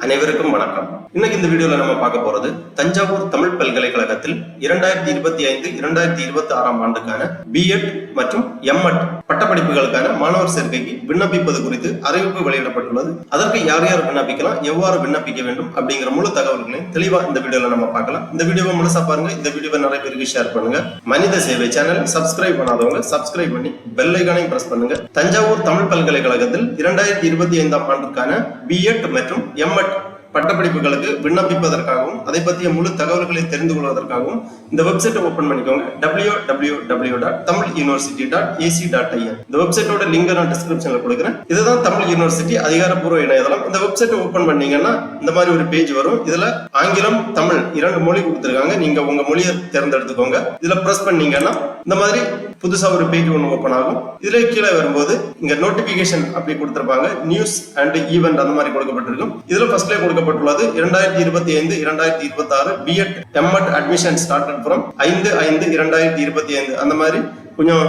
அனைவருக்கும் வணக்கம். இன்னைக்கு இந்த வீடியோல நம்ம பார்க்க போறது தஞ்சாவூர் தமிழ் பல்கலைக்கழகத்தில் 2025-2026 ஆண்டுக்கான பிஎட் மற்றும் எம்எட் பட்டப்படிப்புகளுக்கான மாணவர் சேர்க்கைக்கு விண்ணப்பிப்பது குறித்து அறிவிப்பு வெளியிடப்பட்டுள்ளது. அதற்கு யார் யார் விண்ணப்பிக்கலாம், எவ்வாறு விண்ணப்பிக்க வேண்டும் அப்படிங்கிற முழு தகவல்களையும் தெளிவா இந்த வீடியோல நம்ம பார்க்கலாம். இந்த வீடியோவை முழுசா பாருங்க. இந்த வீடியோவை நிறைய பேருக்கு ஷேர் பண்ணுங்க. மனித சேவை சேனல் சப்ஸ்கிரைப் பண்ணாதவங்க சப்ஸ்கிரைப் பண்ணி பெல் ஐகானையும் பிரஸ் பண்ணுங்க. தஞ்சாவூர் தமிழ் பல்கலைக்கழகத்தில் 2025 ஆண்டுக்கான பிஎட் மற்றும் எம்எட் பட்டப்படிப்புகளுக்கு விண்ணப்பிப்பதற்காகவும் அதை பற்றிய முழு தகவல்களை தெரிந்து கொள்வதற்காகவும் இந்த வெப்சைட்டை ஓபன் பண்ணிக்கோங்க. www.tamiluniversity.ac.in. இந்த வெப்சைட்டோட லிங்க் நான் டிஸ்கிரிப்ஷன்ல கொடுக்குறேன். இதுதான் தமிழ் யூனிவர்சிட்டி அதிகாரப்பூர்வ இணையதளம். இந்த வெப்சைட்டை ஓபன் பண்ணீங்கன்னா இந்த மாதிரி ஒரு பேஜ் வரும். இதுல ஆங்கிலம் தமிழ் 2 மொழி கொடுத்துருக்காங்க. நீங்க உங்க மொழியை தேர்ந்தெடுத்துக்கோங்க. இதுல பிரஸ் பண்ணீங்கன்னா இந்த மாதிரி புதுசா ஒரு பேஜ் ஒன்று ஓபன் ஆகும். இதுல கீழே வரும்போது இங்க நோட்டிபிகேஷன் அப்படி கொடுத்திருப்பாங்க. நியூஸ் அண்ட் ஈவென்ட் அந்த மாதிரி கொடுக்கப்பட்டிருக்கும். இதுல ஃபர்ஸ்ட்ல கொடுக்கப்பட்டுள்ளது 2025-2026 B Ed M Ed admission started from 5/5/2025 அந்த மாதிரி கொஞ்சம்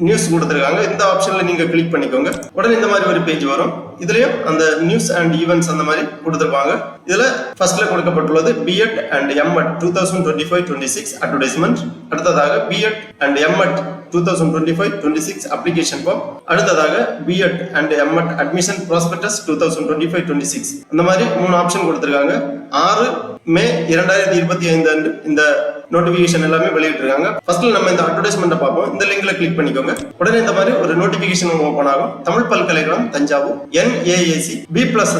நியூஸ் கொடுத்துருக்காங்க. இந்த ஆப்ஷன்ல நீங்க கிளிக் பண்ணிக்கோங்க. உடனே இந்த மாதிரி ஒரு பேஜ் வரும். இதுலயும் அந்த நியூஸ் அண்ட் ஈவென்ட்ஸ் அந்த மாதிரி கொடுத்துருப்பாங்க. இதுல ஃபர்ஸ்ட்ல கொடுக்கப்பட்டுள்ளது பிஎட் அண்ட் எம்எட் 2025-26 அட்வர்டைஸ்மெண்ட். அடுத்ததாக B Ed and M Ed 2025-26 application form. அடுத்ததாக B Ed and M Ed admission prospectus 2025-26 அந்த மாதிரி 3 ஆப்ஷன் கொடுத்திருக்காங்க. 6 மே 2025 அன்று இந்த நோட்டிபிகேஷன் எல்லாமே வெளியிட்டிருக்காங்க. ஃபர்ஸ்ட்ல நம்ம இந்த அட்வர்டைஸ்மெண்ட்டை பார்ப்போம். இந்த லிங்க்ல கிளிக் பண்ணிக்கோங்க. உடனே இந்த மாதிரி ஒரு நோட்டிபிகேஷன் ஓபன் ஆகும். தமிழ் பல்கலைக்கழகம் தஞ்சாவூர் NAAC B+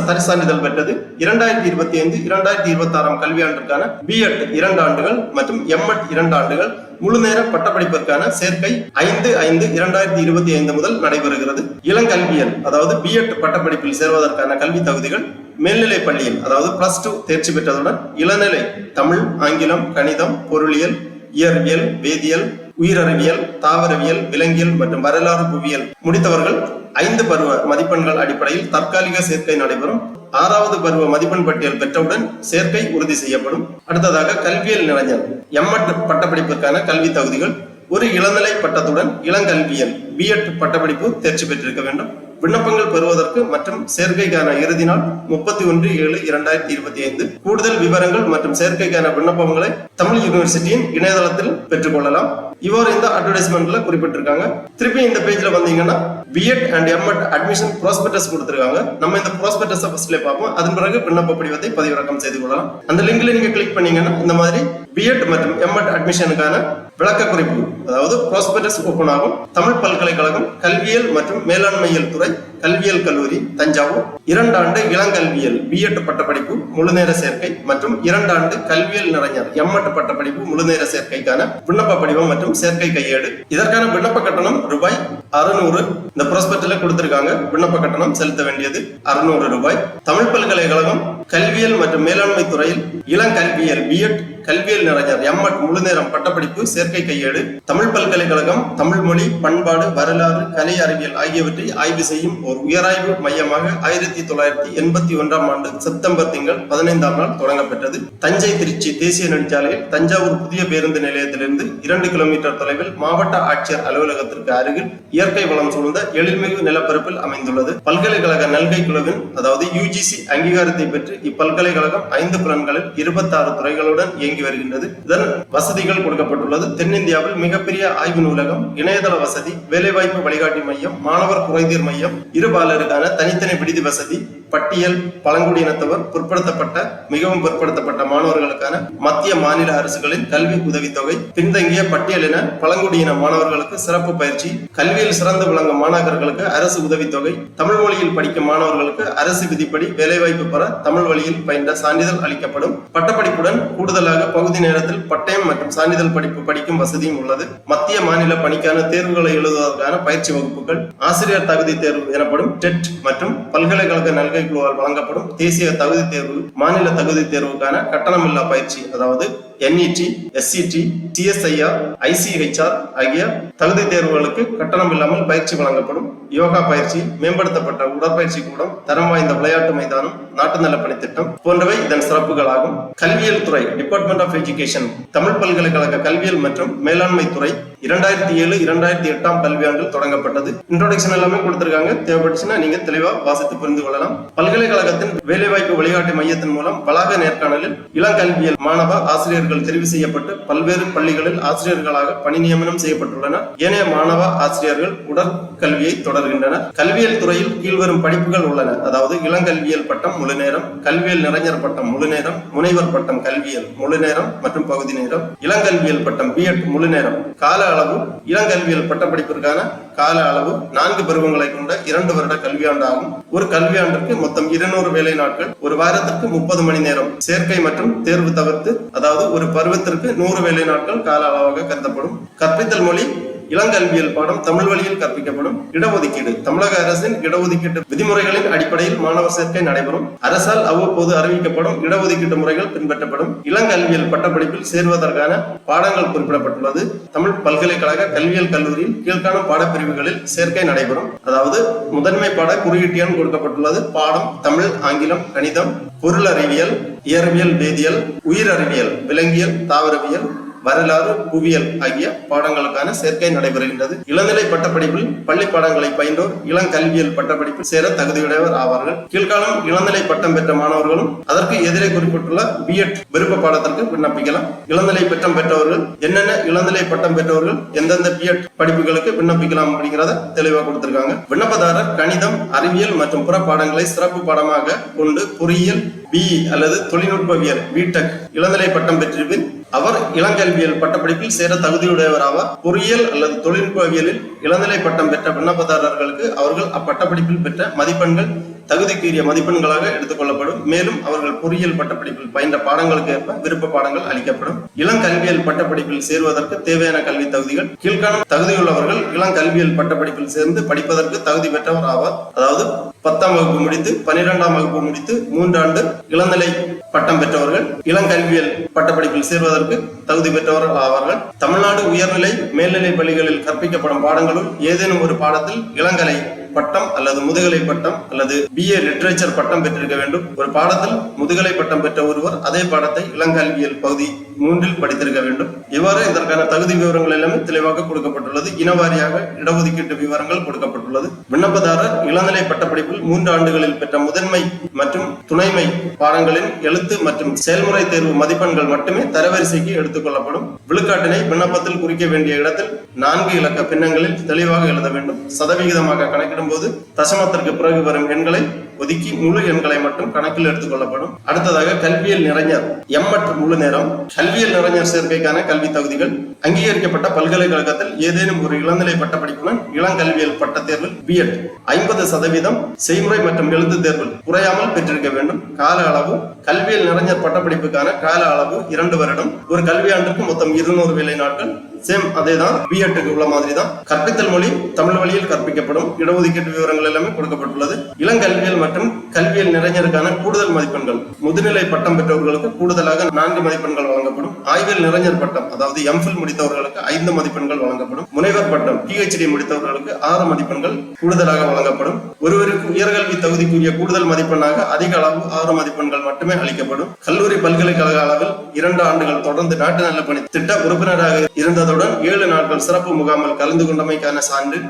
தர சான்றிதழ் பெற்றது 2025-2026 கல்வியாண்டிற்கான பிஎட் 2 ஆண்டுகள் மற்றும் எம்எட் 2 ஆண்டுகள் முழு நேர பட்டப்படிப்பிற்கான சேர்க்கை 5/5/2025 முதல் நடைபெறுகிறது. இளங்கல்வியல் அதாவது பிஎட் பட்டப்படிப்பில் சேர்வதற்கான கல்வி தகுதிகள் மேல்நிலை பள்ளியில் அதாவது +2 தேர்ச்சி பெற்றதுடன் இளநிலை தமிழ், ஆங்கிலம், கணிதம், பொருளியல், இயற்பியல், வேதியியல், உயிரறிவியல், தாவரவியல், விலங்கியல் மற்றும் வரலாறு புவியியல் முடித்தவர்கள் 5 பருவ மதிப்பெண்கள் அடிப்படையில் தற்காலிக சேர்க்கை நடைபெறும். 6வது பருவ மதிப்பெண் பட்டியல் பெற்றவுடன் சேர்க்கை உறுதி செய்யப்படும். அடுத்ததாக கல்வியல் இளைஞர் எம்எட் பட்டப்படிப்பிற்கான கல்வி தகுதிகள் ஒரு இளநிலை பட்டத்துடன் இளங்கல்வியல் பிஎட் பட்டப்படிப்பு தேர்ச்சி பெற்றிருக்க வேண்டும். விண்ணப்பங்கள் பெறுவதற்கு மற்றும் சேர்க்கைக்கான இறுதி நாள் 31/7/2025. கூடுதல் விவரங்கள் மற்றும் சேர்க்கைக்கான விண்ணப்பங்களை தமிழ் யூனிவர்சிட்டியின் இணையதளத்தில் பெற்றுக்கொள்ளலாம். இவ்வாறு இந்த அட்வர்டைஸ்மெண்ட்ல குறிப்பிட்டிருக்காங்க. திருப்பி இந்த பேஜ்ல வந்தீங்கன்னா B Ed and M Ed admission prospectus கொடுத்திருக்காங்க. நம்ம இந்த ப்ராஸ்பெக்டஸ் ஃபர்ஸ்ட்ல பார்ப்போம். அதன் பிறகு விண்ணப்ப படிவத்தை பதிவிறக்கம் செய்து கொள்ளலாம். அந்த லிங்க்ல நீங்க கிளிக் பண்ணீங்கன்னா இந்த மாதிரி பிஎட் மற்றும் எம்எட் அட்மிஷனுக்கான விளக்க குறிப்பு அதாவது ப்ராஸ்பெக்டஸ் ஓபன் ஆகும். தமிழ் பல்கலைக்கழகம் கல்வியல் மற்றும் மேலாண்மையியல் துறை கல்வியல் கல்லூரி தஞ்சாவூர் 2 ஆண்டு இளங்கல்வியல் பிஎட் பட்டப்படிப்பு முழுநேர சேர்க்கை மற்றும் 2 ஆண்டு கல்வியல் இளைஞர் எம்எட் பட்டப்படிப்பு முழுநேர சேர்க்கைக்கான விண்ணப்ப படிவம் மற்றும் சேர்க்கை கையேடு. இதற்கான விண்ணப்ப கட்டணம் ரூபாய் 600 இந்த ப்ராஸ்பெக்ட்ல கொடுத்திருக்காங்க. விண்ணப்ப கட்டணம் செலுத்த வேண்டியது 600 ரூபாய். தமிழ் பல்கலைக்கழகம் கல்வியல் மற்றும் மேலாண்மை துறையில் இளங்கல்வியல் பிஎட் கல்வியல் இளைஞர் எம்எட் முழுநேரம் பட்டப்படிப்பு சேர்க்கை கையேடு. தமிழ் பல்கலைக்கழகம் தமிழ் மொழி, பண்பாடு, வரலாறு, கலை அறிவியல் ஆகியவற்றை ஆய்வு செய்யும் ஒரு உயராய்வு மையமாக 1981 ஆண்டு செப்டம்பர் திங்கள் 15ஆம் நாள் தொடங்கப்பட்டது. தஞ்சை திருச்சி தேசிய நெடுஞ்சாலையில் தஞ்சாவூர் புதிய பேருந்து நிலையத்திலிருந்து 2 கிலோமீட்டர் தொலைவில் மாவட்ட ஆட்சியர் அலுவலகத்திற்கு அருகில் இயற்கை வளம் சூழ்ந்த எழில்மிகு நிலப்பரப்பில் அமைந்துள்ளது. பல்கலைக்கழக நல்கை குழுவின் அதாவது UGC அங்கீகாரத்தை பெற்று இப்பல்கலைக்கழகம் 5 புலன்களில் 26 துறைகளுடன் இயங்கி வருகின்றது. இதன் வசதிகள் கொடுக்கப்பட்டுள்ளது. தென்னிந்தியாவில் மிகப்பெரிய ஆய்வு நூலகம், இணையதள வசதி, வேலைவாய்ப்பு வழிகாட்டி மையம், மாணவர் குறைதீர் மையம், இருபாலருக்கான தனித்தனி விடுதி வசதி, பட்டியல், பழங்குடியினத்தவர், பிற்படுத்தப்பட்ட மிகவும் பிற்படுத்தப்பட்ட மாணவர்களுக்கான மத்திய மாநில அரசுகளின் கல்வி உதவித்தொகை, பின்தங்கிய பட்டியலின பழங்குடியின மாணவர்களுக்கு சிறப்பு பயிற்சி, கல்வியில் சிறந்து விளங்கும் மாணாக்கர்களுக்கு அரசு உதவித்தொகை, தமிழ் மொழியில் படிக்கும் மாணவர்களுக்கு அரசு விதிப்படி வேலைவாய்ப்பு பெற தமிழ் வழியில் பயின்ற சான்றிதழ் அளிக்கப்படும். பட்டப்படிப்புடன் கூடுதலாக பகுதி நேரத்தில் பட்டயம் மற்றும் சான்றிதழ் படிப்பு படிக்கும் வசதியும் உள்ளது. மத்திய மாநில பணிக்கான தேர்வுகளை எழுதுவதற்கான பயிற்சி வகுப்புகள், ஆசிரியர் தகுதி தேர்வு எனப்படும் டெட் மற்றும் பல்கலைக்கழக நல்கை குழுவால் வழங்கப்படும் தேசிய தகுதி தேர்வு, மாநில தகுதி தேர்வுக்கான கட்டணமில்லா பயிற்சி அதாவது NET, SCT, CSIR, ICHR ஆகிய தகுதி தேர்வுகளுக்கு கட்டணம் இல்லாமல் பயிற்சி வழங்கப்படும். யோகா பயிற்சி, மேம்படுத்தப்பட்ட உடற்பயிற்சி கூடம், தரம் வாய்ந்த விளையாட்டு மைதானம், நாட்டு நலப்பணி திட்டம் போன்றவை இதன் சிறப்புகளாகும். கல்வியியல் துறை டிபார்ட்மெண்ட் ஆஃப் எஜுகேஷன் தமிழ் பல்கலைக்கழக கல்வியியல் மற்றும் மேலாண்மை துறை 2007-2008 கல்வியாண்டில் தொடங்கப்பட்டது. இன்ட்ரோடக்ஷன் எல்லாமே கொடுத்திருக்காங்க. தேவைப்பட்டுச்சுன்னா நீங்க தெளிவா வாசித்து புரிந்து கொள்ளலாம். பல்கலைக்கழகத்தின் வேலைவாய்ப்பு வழிகாட்டு மையத்தின் மூலம் வளாக நேர்காணலில் இளங்கல்வியல் மாணவ ஆசிரியர்கள் தெரிவு செய்யப்பட்டு பல்வேறு பள்ளிகளில் ஆசிரியர்களாக பணி நியமனம் செய்யப்பட்டுள்ளனர். ஏனைய மாணவ ஆசிரியர்கள் உடற்கல்வியை தொடர்கின்றனர். கல்வியல் துறையில் கீழ்வரும் படிப்புகள் உள்ளன. அதாவது இளங்கல்வியல் பட்டம் முழு நேரம், கல்வியல் நிறைஞர் பட்டம் முழு நேரம், முனைவர் பட்டம் கல்வியல் முழு நேரம் மற்றும் பகுதி நேரம், இளங்கல்வியல் பட்டம் B.Ed முழு நேரம். கால அளவு இளங்கல்வியல் பட்டப்படிப்பிற்கான கால அளவு 4 பருவங்களை கொண்ட 2 வருட கல்வியாண்டு ஆகும். ஒரு கல்வியாண்டிற்கு மொத்தம் 200 வேலை நாட்கள், ஒரு வாரத்திற்கு 30 மணி நேரம். சேர்க்கை மற்றும் தேர்வு தவிர்த்து, அதாவது ஒரு பருவத்திற்கு 100 வேலை நாட்கள் கால அளவாக கருதப்படும். கற்பித்தல் மொழி இளங்கல்வியல் பாடம் தமிழ் வழியில் கற்பிக்கப்படும். இடஒதுக்கீடு தமிழக அரசின் இடஒதுக்கீட்டு விதிமுறைகளின் அடிப்படையில் மாணவர் சேர்க்கை நடைபெறும். அரசால் அவ்வப்போது அறிவிக்கப்படும் இடஒதுக்கீட்டு முறைகள் பின்பற்றப்படும். இளங்கல்வியல் பட்டப்படிப்பில் சேர்வதற்கான பாடங்கள் குறிப்பிடப்பட்டுள்ளது. தமிழ் பல்கலைக்கழக கல்வியியல் கல்லூரியில் கீழ்காணும் பாடப்பிரிவுகளில் சேர்க்கை நடைபெறும். அதாவது முதன்மை பாட குறியீட்டு எண் கொடுக்கப்பட்டுள்ளது. பாடம் தமிழ், ஆங்கிலம், கணிதம், பொருள் அறிவியல், இயற்பியல், வேதியியல், உயிர் அறிவியல், விலங்கியல், தாவரவியல், வரலாறு, புவியியல் ஆகிய பாடங்களுக்கான சேர்க்கை நடைபெறுகின்றது. இளநிலை பட்டப்படிப்பில் பள்ளி பாடங்களை பயின்றோர் இளங்கல்வியல் பட்டப்படிப்பில் சேர தகுதியுடையவர் ஆவார்கள். கீழ்காலம் இளநிலை பட்டம் பெற்ற மாணவர்களும் அதற்கு எதிரே குறிப்பிட்டுள்ள B.Ed விருப்ப பாடத்திற்கு விண்ணப்பிக்கலாம். இளநிலை பட்டம் பெற்றவர்கள் என்னென்ன இளநிலை பட்டம் பெற்றவர்கள் எந்தெந்த B.Ed படிப்புகளுக்கு விண்ணப்பிக்கலாம் அப்படிங்கிறத தெளிவாக கொடுத்திருக்காங்க. விண்ணப்பதாரர் கணிதம், அறிவியல் மற்றும் புற பாடங்களை சிறப்பு பாடமாக கொண்டு பொறியியல் BE அல்லது தொழில்நுட்பவியல் B.Tech இளநிலை பட்டம் பெற்றிருப்பின் அவர் இளங்கல்வியல் பட்டப்படிப்பில் சேர தகுதியுடையவர் ஆவார். பொறியியல் அல்லது தொழில்நுட்பவியலில் இளநிலை பட்டம் பெற்ற விண்ணப்பதாரர்களுக்கு அவர்கள் அப்பட்டப்படிப்பில் பெற்ற மதிப்பெண்கள் தகுதிக்குரிய மதிப்பெண்களாக எடுத்துக் கொள்ளப்படும். மேலும் அவர்கள் பொறியியல் பட்டப்படிப்பில் பயின்ற பாடங்களுக்கு ஏற்ப விருப்ப பாடங்கள் அளிக்கப்படும். இளங்கல்வியல் பட்டப்படிப்பில் சேர்வதற்கு தேவையான கல்வி தகுதிகள் கீழ்காணும் தகுதியுள்ளவர்கள் இளங்கல்வியல் பட்டப்படிப்பில் சேர்ந்து படிப்பதற்கு தகுதி பெற்றவர் ஆவார். அதாவது 10ஆம் வகுப்பு முடித்து 12ஆம் வகுப்பு முடித்து 3 ஆண்டு இளநிலை பட்டம் பெற்றவர்கள் இளங்கல்வியல் பட்டப்படிப்பில் சேர்வதற்கு தகுதி பெற்றவர்கள் ஆவார்கள். தமிழ்நாடு உயர்நிலை மேல்நிலை பள்ளிகளில் கற்பிக்கப்படும் பாடங்களுள் ஏதேனும் ஒரு பாடத்தில் இளங்கலை பட்டம் அல்லது முதுகலை பட்டம் அல்லது BA லிட்ரேச்சர் பட்டம் பெற்றிருக்க வேண்டும். ஒரு பாடத்தில் முதுகலை பட்டம் பெற்ற ஒருவர் அதே பாடத்தை இளங்கல்வியல் பகுதி 3இல் படித்திருக்க வேண்டும். இவ்வாறு இதற்கான தகுதி விவரங்கள் எல்லாமே தெளிவாக கொடுக்கப்பட்டுள்ளது. இனவாரியாக இடஒதுக்கீட்டு விவரங்கள் கொடுக்கப்பட்டுள்ளது. விண்ணப்பதாரர் இளநிலை பட்டப்படிப்பில் 3 ஆண்டுகளில் பெற்ற முதன்மை மற்றும் துணைமை பாடங்களின் எழுத்து மற்றும் செயல்முறை தேர்வு மதிப்பெண்கள் மட்டுமே தரவரிசைக்கு எடுத்துக் கொள்ளப்படும். விழுக்காட்டினை விண்ணப்பத்தில் குறிக்க வேண்டிய இடத்தில் 4 இலக்க பின்னங்களில் தெளிவாக எழுத வேண்டும். சதவிகிதமாக கணக்கிடும் போது தசமத்திற்கு பிறகு வரும் எண்களை ஒதுக்கி முழு எண்களை மட்டும் கணக்கில் எடுத்துக் கொள்ளப்படும். அடுத்ததாக கல்வியல் நிறைஞர் M.Ed முழு நேரம். கல்வியல் நிறைஞர் சேர்க்கைக்கான கல்வி தகுதிகள் அங்கீகரிக்கப்பட்ட பல்கலைக்கழகத்தில் ஏதேனும் ஒரு இளநிலை பட்டப்படிப்புடன் இளங்கல்வியல் பட்ட தேர்வில் B.Ed 50% செய்முறை மற்றும் எழுத்து தேர்வில் குறையாமல் பெற்றிருக்க வேண்டும். கால அளவு கல்வியல் நிறைஞர் பட்டப்படிப்புக்கான கால அளவு 2 வருடம். ஒரு கல்வியாண்டுக்கு மொத்தம் 200 வேலை நாட்கள். சேம் அதேதான் B.Ed உள்ள மாதிரி தான். கற்பித்தல் மொழி தமிழ் வழியில் கற்பிக்கப்படும். இடஒதுக்கீட்டு விவரங்கள் எல்லாமே கொடுக்கப்பட்டுள்ளது. இளங்கல்வியல் மற்றும் கல்வியல் நிறைஞருக்கான கூடுதல் மதிப்பெண்கள் முதுநிலை பட்டம் பெற்றவர்களுக்கு கூடுதலாக 4 மதிப்பெண்கள் வழங்கப்படும். ஆய்வியல் நிறைஞர் பட்டம் அதாவது MPhil முடித்தவர்களுக்கு 5 மதிப்பெண்கள் வழங்கப்படும். முனைவர் பட்டம் PhD முடித்தவர்களுக்கு 6 மதிப்பெண்கள் கூடுதலாக வழங்கப்படும். ஒருவருக்கு உயர்கல்வி தகுதிக்குரிய கூடுதல் மதிப்பெண்ணாக அதிக அளவு 6 மதிப்பெண்கள் மட்டுமே அளிக்கப்படும். கல்லூரி பல்கலைக்கழக அளவில் 2 ஆண்டுகள் தொடர்ந்து நாட்டு நலப்பணி திட்ட உறுப்பினராக இருந்ததுடன் 7 நாட்கள் சிறப்பு முகாமில் கலந்து கொண்டமைக்கான சான்று,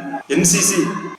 NCC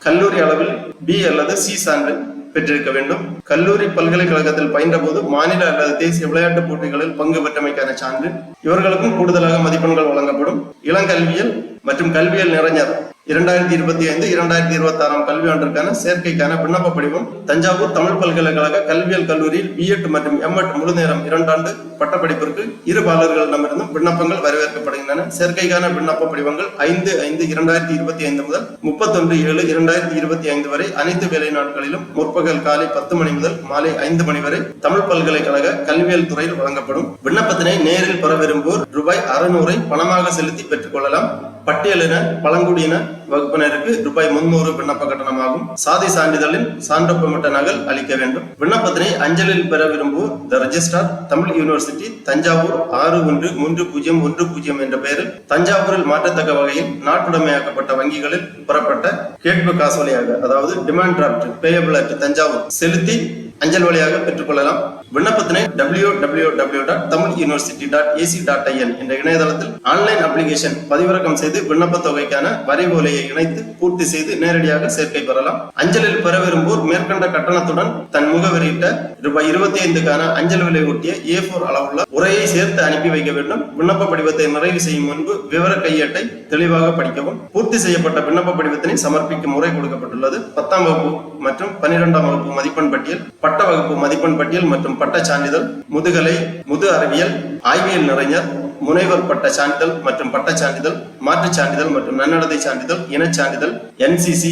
கல்லூரி அளவில் B அல்லது C சான்று பெற்றிருக்க வேண்டும். கல்லூரி பல்கலைக்கழகத்தில் பயின்ற போது மாநில அல்லது தேசிய விளையாட்டுப் போட்டிகளில் பங்கு பெற்றமைக்கான சான்று. இவர்களுக்கும் கூடுதலாக மதிப்பெண்கள் வழங்கப்படும். இளங்கல்வியல் மற்றும் கல்வியல் நிறைஞர் 2025-2026 கல்வியாண்டிற்கான சேர்க்கைக்கான விண்ணப்ப படிவம் தஞ்சாவூர் தமிழ் பல்கலைக்கழக கல்வியல் கல்லூரியில் B.Ed மற்றும் M.Ed முழு நேரம் 2 ஆண்டு பட்டப்படிப்பிற்கு இரு பாலர்களிடமிருந்தும் விண்ணப்பங்கள் வரவேற்கப்படுகின்றன. சேர்க்கைக்கான விண்ணப்ப படிவங்கள் 5/5/2025 முதல் 31/7/2025 வரை அனைத்து வேலை நாட்களிலும் முற்பகல் காலை 10 மணி முதல் மாலை 5 மணி வரை தமிழ் பல்கலைக்கழக கல்வியல் துறையில் வழங்கப்படும். விண்ணப்பத்தினை நேரில் பெற விரும்புவோர் ரூபாய் 600 பணமாக செலுத்தி பெற்றுக் கொள்ளலாம். பட்டியலின, பழங்குடியின, வகுப்பினருக்கு ரூபாய் 300 விண்ணப்ப கட்டணமாகும். சாதி சான்றிதழின் சான்றொப்பமிட்ட நகல் அளிக்க வேண்டும். விண்ணப்பத்தினை அஞ்சலில் பெற விரும்புவோர் த ரெஜிஸ்ட்ரார், தமிழ் யூனிவர்சிட்டி, தஞ்சாவூர் 613010 என்ற பெயரில் தஞ்சாவூரில் மாற்றத்தக்க வகையில் நாட்டுடைமையாக்கப்பட்ட வங்கிகளில் பெறப்பட்ட கேட்பு காசோலையாக, அதாவது demand draft payable at Thanjavur செலுத்தி அஞ்சல் வழியாக பெற்றுக்கொள்ளலாம். விண்ணப்பத்தினை www.tamiluniversity.ac.in என்ற இணையதளத்தில் ஆன்லைன் அப்ளிகேஷன் பதிவிறக்கம் செய்து விண்ணப்ப தொகைக்கான வரைவோலையை இணைத்து பூர்த்தி செய்து நேரடியாக சேர்க்கை பெறலாம். அஞ்சலில் பெற விரும்புவோர் மேற்கண்ட கட்டணத்துடன் தன் முகவரியிட்ட ரூபாய் 25க்கான அஞ்சல் விலை ஒட்டிய A4 அளவுள்ள உரையை சேர்த்து அனுப்பி வைக்க வேண்டும். விண்ணப்ப படிவத்தை நிறைவு செய்யும் முன்பு விவர கையேட்டை தெளிவாக படிக்கவும். பூர்த்தி செய்யப்பட்ட விண்ணப்ப படிவத்தினை சமர்ப்பிக்கும் முறை கொடுக்கப்பட்டுள்ளது. 10ஆம் வகுப்பு மற்றும் 12ஆம் வகுப்பு மதிப்பெண் பட்டியல், பட்ட வகுப்பு மதிப்பெண் பட்டியல் மற்றும் பட்ட சான்றிதழ், முதுகலை, முது அறிவியல், ஆய்வியல் நிறைஞர், முனைவர் பட்ட சான்றிதழ் மற்றும் பட்ட சான்றிதழ், மாற்றுச் சான்றிதழ் மற்றும் நன்னடத்தை சான்றிதழ், இனச் சான்றிதழ், NCC,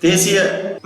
தேசிய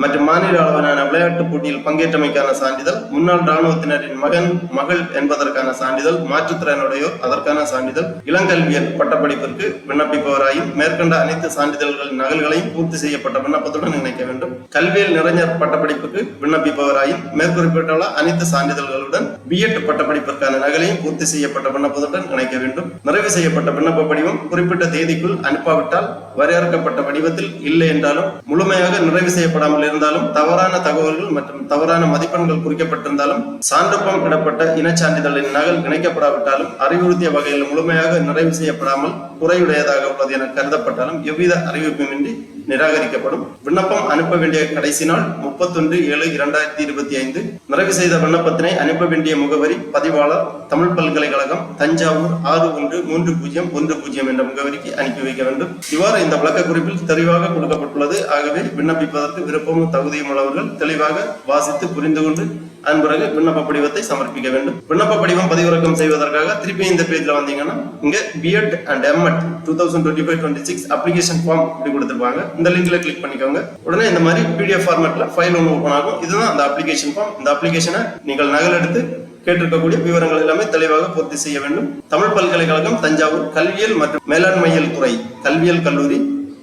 மற்றும் மாநில அளவிலான விளையாட்டுப் போட்டியில் பங்கேற்றமைக்கான சான்றிதழ், முன்னாள் இராணுவத்தினரின் மகன் மகள் என்பதற்கான சான்றிதழ், மாற்றுத்திறனுடையோர் அதற்கான சான்றிதழ், இளங்கல்வியல் பட்டப்படிப்பிற்கு விண்ணப்பிப்பவராயும் மேற்கண்ட அனைத்து சான்றிதழ்களின் நகல்களையும் பூர்த்தி செய்யப்பட்ட விண்ணப்பத்துடன் இணைக்க வேண்டும். கல்வியல் நிறைஞர் பட்டப்படிப்புக்கு விண்ணப்பிப்பவராயும் மேற்குறிப்பிட்டுள்ள அனைத்து சான்றிதழ்களுடன் B.Ed பட்டப்படிப்பிற்கான நகலையும் பூர்த்தி செய்யப்பட்ட விண்ணப்பத்துடன் இணைக்க வேண்டும். நிறைவு செய்யப்பட்ட விண்ணப்ப படிவம் குறிப்பிட்ட தேதிக்குள் அனுப்பாவிட்டால், வரையறுக்கப்பட்ட வடிவத்தில் இல்லை என்றாலும், முழுமையாக நிறைவு செய்யப்படாமல் இருந்தாலும், தவறான தகவல்கள் மற்றும் தவறான மதிப்பெண்கள் குறிக்கப்பட்டிருந்தாலும், சான்றொப்பம் இடப்பட்ட இனச்சான்றிதழின் நகல் இணைக்கப்படாவிட்டாலும், அறிவுறுத்திய வகையில் முழுமையாக நிறைவு செய்யப்படாமல் குறையுடையதாக உள்ளது என கருதப்பட்டாலும் எவ்வித அறிவிப்புமின்றி நிராகரிக்கப்படும். விண்ணப்பம் அனுப்ப வேண்டிய கடைசி நாள் 31/7/2025. நிறைவு செய்த விண்ணப்பத்தினை அனுப்ப வேண்டிய முகவரி பதிவாளர், தமிழ் பல்கலைக்கழகம், தஞ்சாவூர் 613010 என்ற முகவரிக்கு அனுப்பி வைக்க வேண்டும். இவ்வாறு இந்த விளக்க குறிப்பில் தெளிவாக கொடுக்கப்பட்டுள்ளது. ஆகவே விண்ணப்பிப்பதற்கு விருப்பமும் தகுதியும் உள்ளவர்கள் தெளிவாக வாசித்து புரிந்து கொண்டு அதன் பிறகு விண்ணப்ப படிவத்தை சமர்ப்பிக்க வேண்டும். விண்ணப்ப படிவம் பதிவிறக்கம் செய்வதற்காக திருப்பி இந்த பேஜ்ல வந்தீங்கன்னா இங்க B.Ed and M.Ed 2025-26 application form இப்படி கொடுத்திருப்பாங்க. இந்த லிங்க்ல கிளிக் பண்ணிக்கோங்க. உடனே இந்த மாதிரி PDF ஃபார்மேட்ல ஃபைல் ஒன்று ஓபன் ஆகும். இதுதான் அந்த அப்ளிகேஷன் ஃபார்ம். இந்த அப்ளிகேஷனை நீங்கள் நகல் எடுத்து கேட்டிருக்கக்கூடிய விவரங்கள் எல்லாமே தெளிவாக பூர்த்தி செய்ய வேண்டும். தமிழ் பல்கலைக்கழகம், தஞ்சாவூர், கல்வியல் மற்றும் மேலாண்மையியல் துறை கல்வியல் கல்லூரி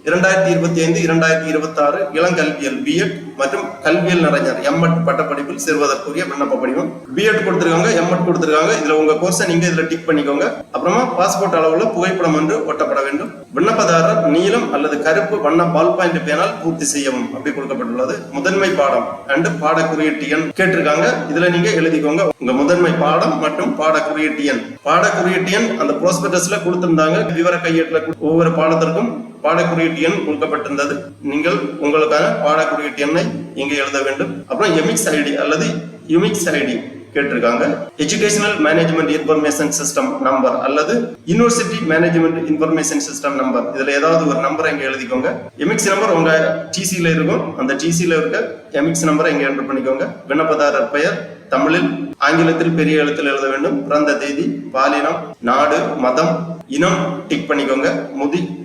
2025-2026 இளங்கல்வியல் B.Ed மற்றும் கல்வியல் நிறைஞர் M.Ed பட்டப்படிப்பில் சேர்வதற்குரிய விண்ணப்ப படிவம். B.Ed கொடுத்திருக்காங்க, M.Ed கொடுத்திருக்காங்க. இதுல உங்க கோர்ஸை நீங்க இதுல டிக் பண்ணிக்கோங்க. அப்புறமா பாஸ்போர்ட் அளவுல புகைப்படம் ஒன்று ஒட்டப்பட வேண்டும். விண்ணப்பதாரர் நீலம் அல்லது கருப்பு வண்ண பால் பாயிண்ட் பேனால் பூர்த்தி செய்யவும் அப்படி கொடுக்கப்பட்டுள்ளது. முதன்மை பாடம் அண்ட் பாட குறியீட்டு எண் கேட்டிருக்காங்க. இதுல நீங்க எழுதிக்கோங்க உங்க முதன்மை பாடம் மற்றும் பாட குறியீட்டு எண். பாட குறியீட்டு எண் அந்த ப்ராஸ்பெக்டஸ்ல கொடுத்திருந்தாங்க. விவர கையேட்டுல ஒவ்வொரு பாடத்திற்கும் பாட குறியீட்டு எண் கொடுக்கப்பட்டிருந்தது. நீங்கள் உங்களுக்கான பாட குறியீட்டு எண்ணை இங்கே எழுத வேண்டும். அப்புறம் எமிக்ஸ் ஐடி அல்லது யுமிக்ஸ் ஐடி கேட்டிருக்காங்க. Educational management information system number அல்லது university management information system number, இதுல ஏதாவது ஒரு நம்பரை இங்க எழுதிக்கோங்க. எமிக்ஸ் நம்பர் உங்க TC-ல இருக்கும். அந்த TC-ல இருக்க எமிக்ஸ் நம்பரை இங்க என்டர் பண்ணிக்கோங்க. விண்ணப்பதாரர் பெயர் தமிழில், ஆங்கிலத்தில் பெரிய எழுத்தில் எழுத வேண்டும். பிறந்த தேதி, பாலினம், நாடு, மதம், இனம் டிக் பண்ணிக்கோங்க.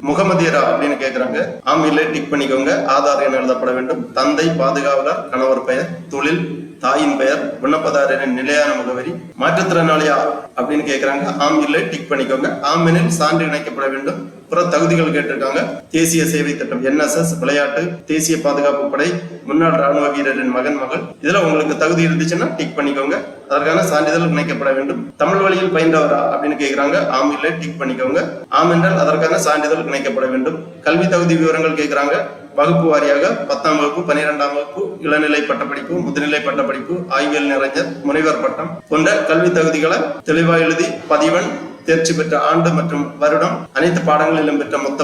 முகமதியரா அப்படின்னு கேட்கிறாங்க, ஆம் இல்லை டிக் பண்ணிக்கோங்க. ஆதார் எண் எழுதப்பட வேண்டும். தந்தை பாதுகாவலர், கணவர் பெயர், தொழில், தாயின் பெயர், விண்ணப்பதாரரின் நிலையான முகவரி. மாற்றுத்திறனாளியா அப்படின்னு கேட்கிறாங்க, ஆம் இல்லை டிக் பண்ணிக்கோங்க. ஆம் எனில் சான்று இணைக்கப்பட வேண்டும். பிற தகுதிகள் கேட்டிருக்காங்க. தேசிய சேவை திட்டம், NSS, விளையாட்டு, தேசிய பாதுகாப்பு படை, முன்னாள் ராணுவ வீரரின் மகன் மகள். இதுல உங்களுக்கு தகுதி இருந்துச்சுன்னா டிக் பண்ணிக்கோங்க. அதற்கான சான்றிதழ் இணைக்கப்பட வேண்டும். தமிழ் வழியில் பயின்றவரா அப்படின்னு கேட்கிறாங்க, ஆம் இல்லை டிக் பண்ணிக்கோங்க. ஆம் என்றால் அதற்கான சான்றிதழ் இணைக்கப்பட வேண்டும். கல்வி தகுதி விவரங்கள் கேட்கிறாங்க. வகுப்பு வாரியாக 10ஆம் வகுப்பு, 12ஆம் வகுப்பு, இளநிலை பட்டப்படிப்பு, முதுநிலை பட்டப்படிப்பு, ஆய்வியல் நிறைஞர், முனைவர் பட்டம் போன்ற கல்வி தகுதிகளை தெளிவாக எழுதி பதிவெண், தேர்ச்சி பெற்ற ஆண்டு மற்றும் வருடம், அனைத்து பாடங்களிலும் பெற்ற மொத்த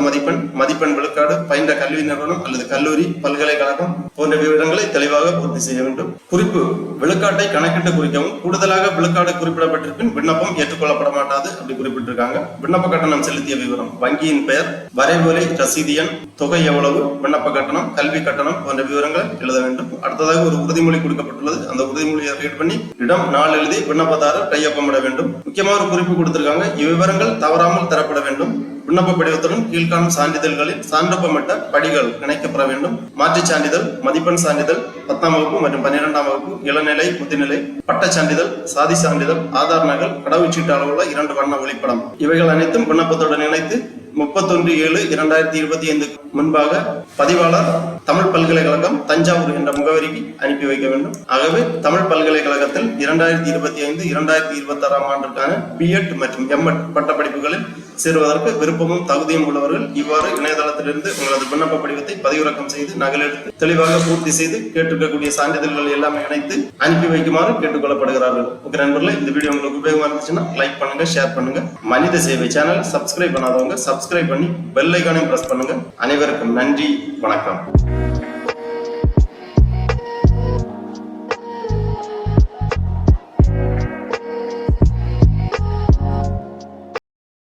மதிப்பெண் விழுக்காடு, பயின்ற கல்வி நிறுவனம் அல்லது கல்லூரி, பல்கலைக்கழகம் போன்ற விவரங்களை தெளிவாக பூர்த்தி செய்ய வேண்டும். குறிப்பு: விழுக்காட்டை கணக்கிட்டு குறிக்கவும். கூடுதலாக விழுக்காடு குறிப்பிடப்பட்டிருப்பின் விண்ணப்பம் ஏற்றுக்கொள்ளப்பட மாட்டாது அப்படி குறிப்பிட்டிருக்காங்க. விண்ணப்ப கட்டணம் செலுத்திய விவரம், வங்கியின் பெயர், வரைவோலை, ரசீது எண், தொகை எவ்வளவு, விண்ணப்ப கட்டணம், கல்வி கட்டணம் போன்ற விவரங்களை எழுத வேண்டும். அடுத்ததாக ஒரு உறுதிமொழி கொடுக்கப்பட்டுள்ளது. அந்த உறுதிமொழியை ரீட் பண்ணி இடம், நாள் எழுதி விண்ணப்பதாரர் கையொப்பமிட வேண்டும். முக்கியமாக ஒரு குறிப்பு கொடுத்திருக்காங்க. இவ்விவரங்கள் தவறாமல் தரப்பட வேண்டும். விண்ணப்ப படிவத்துடன் கீழ்காணும் சான்றிதழ்களில் சான்றொப்பமிட்ட படிகள் இணைக்கப்பட வேண்டும். மாற்றுச் சான்றிதழ், மதிப்பெண் சான்றிதழ், 10ஆம் வகுப்பு மற்றும் 12ஆம் வகுப்பு, இளநிலை, முதுநிலை, பட்டச் சான்றிதழ், சாதி சான்றிதழ், ஆதார் நகல், கடவுச்சீட்டு அளவுள்ள 2 வண்ண ஒளிப்படம், இவைகள் அனைத்தும் விண்ணப்பத்துடன் இணைத்து 31/7/2025 முன்பாக பதிவாளர் தமிழ் பல்கலைக்கழகம் தஞ்சாவூர் என்ற முகவரிக்கு அனுப்பி வைக்க வேண்டும். ஆகவே தமிழ் பல்கலைக்கழகத்தில் 2025-2026 ஆண்டிற்கான பிஎட் மற்றும் எம்எட் பட்டப்படிப்புகளில் சேருவதற்கு விருப்பமும் தகுதியும் உள்ளவர்கள் இவ்வாறு இணையதளத்திலிருந்து உங்களது விண்ணப்ப படிவத்தை பதிவிறக்கம் செய்து நகலெடுத்து தெளிவாக பூர்த்தி செய்து கேட்டிருக்கக்கூடிய சான்றிதழ்கள் எல்லாமே இணைத்து அனுப்பி வைக்குமாறு கேட்டுக்கொள்ளப்படுகிறார்கள். ஓகே நண்பர்களே, இந்த வீடியோ உங்களுக்கு உபயோகமா இருந்துச்சுன்னா லைக் பண்ணுங்க, ஷேர் பண்ணுங்க. மனித சேவை சேனல் சப்ஸ்கிரைப் பண்ணாதவங்க சப்ஸ்கிரைப் பண்ணி பெல் ஐகானையும் பிரஸ் பண்ணுங்க. அனைவருக்கும் நன்றி, வணக்கம்.